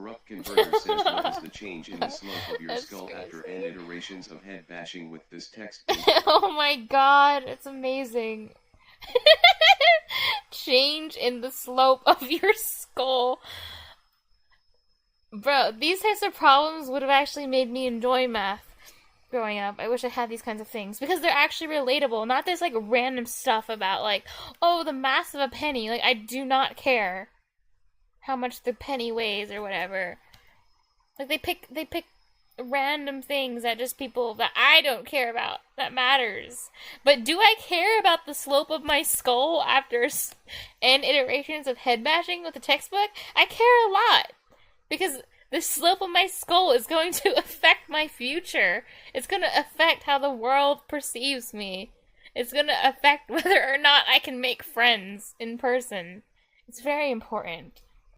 Corrupt Converter says, what is the change in the slope of your That's skull after crazy. n iterations of head bashing with this text? Oh my god, it's amazing. Change in the slope of your skull. Bro, these types of problems would have actually made me enjoy math growing up. I wish I had these kinds of things because they're actually relatable, not this like random stuff about like, oh, the mass of a penny. Like I do not care how much the penny weighs or whatever. Like they pick random things that just people that I don't care about that matters. But do I care about the slope of my skull after n iterations of head bashing with the textbook? I care a lot because the slope of my skull is going to affect my future. It's going to affect how the world perceives me. It's going to affect whether or not I can make friends in person. It's very important.